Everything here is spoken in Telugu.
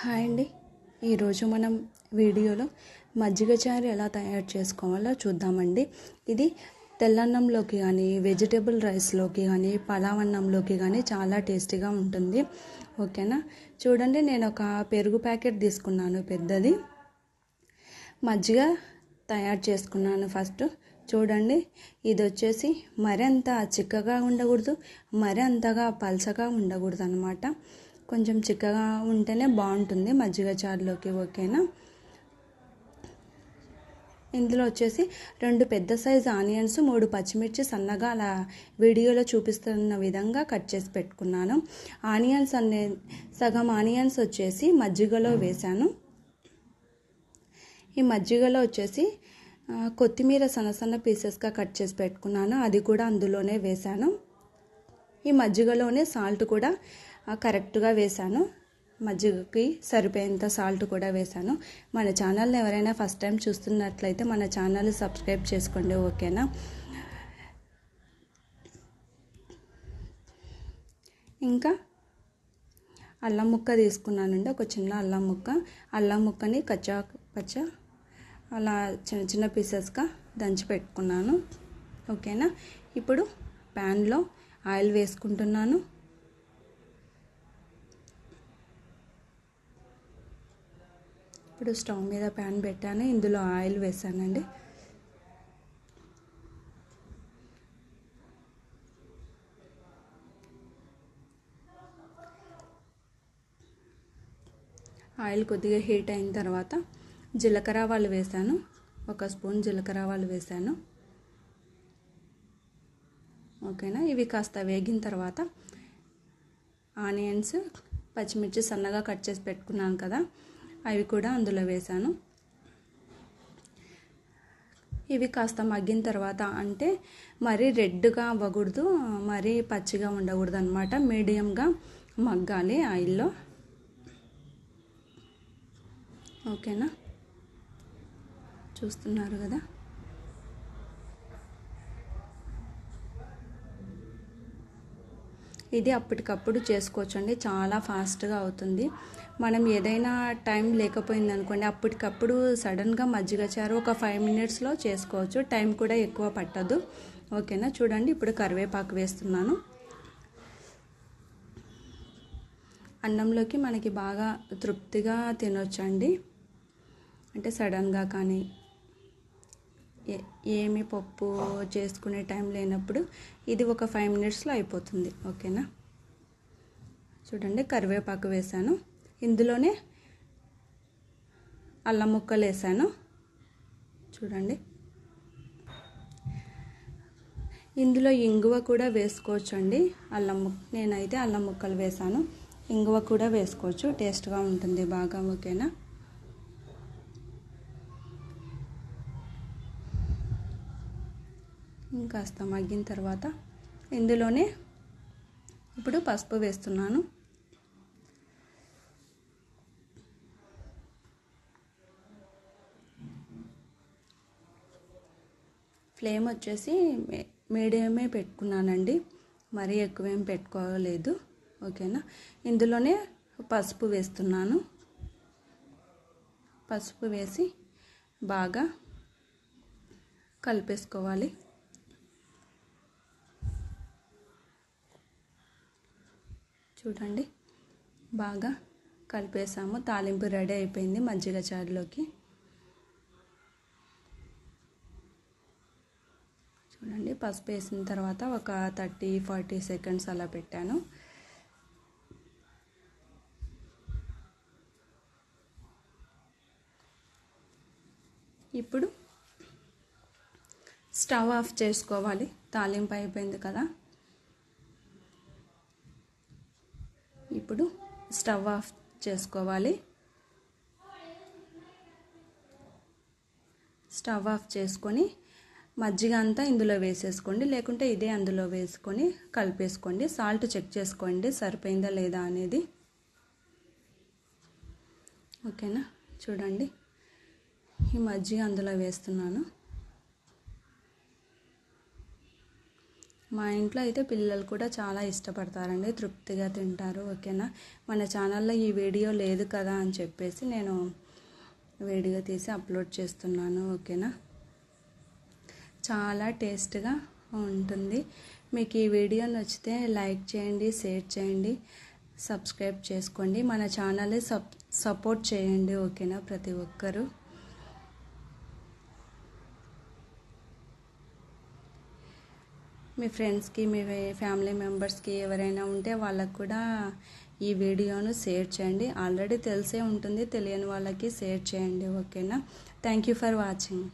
హాయ్ అండి. ఈరోజు మనం వీడియోలో మజ్జిగ చారు ఎలా తయారు చేసుకోవాలో చూద్దామండి. ఇది తెల్లన్నంలోకి కానీ వెజిటేబుల్ రైస్లోకి కానీ పలావ్ అన్నంలోకి కానీ చాలా టేస్టీగా ఉంటుంది. ఓకేనా, చూడండి, నేను ఒక పెరుగు ప్యాకెట్ తీసుకున్నాను పెద్దది. మజ్జిగ తయారు చేసుకున్నాను. ఫస్ట్ చూడండి, ఇది వచ్చేసి మరి అంత చిక్కగా ఉండకూడదు, మరి అంతగా పల్చగా ఉండకూడదు అన్నమాట. కొంచెం చిక్కగా ఉంటేనే బాగుంటుంది మజ్జిగ చారులోకి. ఓకేనా, ఇందులో వచ్చేసి 2 పెద్ద సైజు ఆనియన్స్, 3 పచ్చిమిర్చి సన్నగా అలా వీడియోలో చూపిస్తున్న విధంగా కట్ చేసి పెట్టుకున్నాను. సగం ఆనియన్స్ వచ్చేసి మజ్జిగలో వేశాను. ఈ మజ్జిగలో వచ్చేసి కొత్తిమీర సన్న పీసెస్గా కట్ చేసి పెట్టుకున్నాను, అది కూడా అందులోనే వేశాను. ఈ మజ్జిగలోనే సాల్ట్ కూడా కరెక్ట్గా వేశాను, మజ్జిగకి సరిపోయేంత సాల్ట్ కూడా వేశాను. మన ఛానల్ని ఎవరైనా ఫస్ట్ టైం చూస్తున్నట్లయితే మన ఛానల్ని సబ్స్క్రైబ్ చేసుకోండి. ఓకేనా, ఇంకా అల్లం ముక్క తీసుకున్నానండి, ఒక చిన్న అల్లం ముక్కని కచ్చా అలా చిన్న చిన్న పీసెస్గా దంచి పెట్టుకున్నాను. ఓకేనా, ఇప్పుడు ప్యాన్లో ఆయిల్ వేసుకుంటున్నాను. ఇప్పుడు స్టవ్ మీద ప్యాన్ పెట్టాను, ఇందులో ఆయిల్ వేసానండి. ఆయిల్ కొద్దిగా హీట్ అయిన తర్వాత జీలకర్ర ఆవాలు వేసాను, 1 స్పూన్ జీలకర్ర ఆవాలు వేసాను. ఓకేనా, ఇవి కాస్త వేగిన తర్వాత ఆనియన్స్, పచ్చిమిర్చి సన్నగా కట్ చేసి పెట్టుకున్నాను కదా, అవి కూడా అందులో వేసాను. ఇవి కాస్త మగ్గిన తర్వాత, అంటే మరీ రెడ్గా అవ్వకూడదు, మరీ పచ్చిగా ఉండకూడదు అన్నమాట, మీడియంగా మగ్గాలి ఆయిల్లో. ఓకేనా, చూస్తున్నారు కదా. ఇది అప్పటికప్పుడు చేసుకోవచ్చండి, చాలా ఫాస్ట్గా అవుతుంది. మనం ఏదైనా టైం లేకపోయింది అనుకోండి, అప్పటికప్పుడు సడన్గా మజ్జిగ చారు ఒక 5 మినిట్స్లో చేసుకోవచ్చు, టైం కూడా ఎక్కువ పట్టదు. ఓకేనా, చూడండి, ఇప్పుడు కరివేపాకు వేస్తున్నాను. అన్నంలోకి మనకి బాగా తృప్తిగా తినొచ్చండి, అంటే సడన్గా కానీ ఏమి పప్పు చేసుకునే టైం లేనప్పుడు ఇది ఒక 5 మినిట్స్లో అయిపోతుంది. ఓకేనా, చూడండి, కరివేపాకు వేసాను, ఇందులోనే అల్లం ముక్కలు వేసాను. చూడండి, ఇందులో ఇంగువ కూడా వేసుకోవచ్చండి. నేనైతే అల్లం ముక్కలు వేసాను, ఇంగువ కూడా వేసుకోవచ్చు, టేస్ట్గా ఉంటుంది బాగా. ఓకేనా, ఇంకాస్త మగ్గిన తర్వాత ఇందులోనే ఇప్పుడు పసుపు వేస్తున్నాను. ఫ్లేమ్ వచ్చేసి మీడియమే పెట్టుకున్నానండి, మరీ ఎక్కువేం పెట్టుకోలేదు. ఓకేనా, ఇందులోనే పసుపు వేస్తున్నాను. పసుపు వేసి బాగా కలిపేసుకోవాలి. చూడండి, బాగా కలిపేసాము, తాలింపు రెడీ అయిపోయింది మజ్జిగ చారులోకి. చూడండి, పసుపు వేసిన తర్వాత ఒక 30-40 సెకండ్స్ అలా పెట్టాను. ఇప్పుడు స్టవ్ ఆఫ్ చేసుకోవాలి, తాలింపు అయిపోయింది కదా. ఇప్పుడు స్టవ్ ఆఫ్ చేసుకోవాలి. స్టవ్ ఆఫ్ చేసుకొని మజ్జిగ అంతా ఇందులో వేసేసుకోండి, లేకుంటే ఇదే అందులో వేసుకొని కలిపేసుకోండి. సాల్ట్ చెక్ చేసుకోండి సరిపోయిందా లేదా అనేది. ఓకేనా, చూడండి, ఈ మజ్జిగ అందులో వేస్తున్నాను. మా ఇంట్లో అయితే పిల్లలు కూడా చాలా ఇష్టపడతారండి, తృప్తిగా తింటారు. ఓకేనా, మన ఛానల్లో ఈ వీడియో లేదు కదా అని చెప్పేసి నేను వీడియో తీసి అప్లోడ్ చేస్తున్నాను. ఓకేనా, చాలా టేస్ట్గా ఉంటుంది. మీకు ఈ వీడియో నచ్చితే లైక్ చేయండి, షేర్ చేయండి, సబ్స్క్రైబ్ చేసుకోండి. మన ఛానల్ని సపోర్ట్ చేయండి. ఓకేనా, ప్రతి ఒక్కరూ. మీ ఫ్రెండ్స్కి, మీ ఫ్యామిలీ మెంబర్స్కి ఎవరైనా ఉంటే వాళ్ళకు కూడా ఈ వీడియోను షేర్ చేయండి. ఆల్రెడీ తెలిసే ఉంటుంది, తెలియని వాళ్ళకి షేర్ చేయండి. ఓకేనా, థ్యాంక్ యూ ఫర్ వాచింగ్.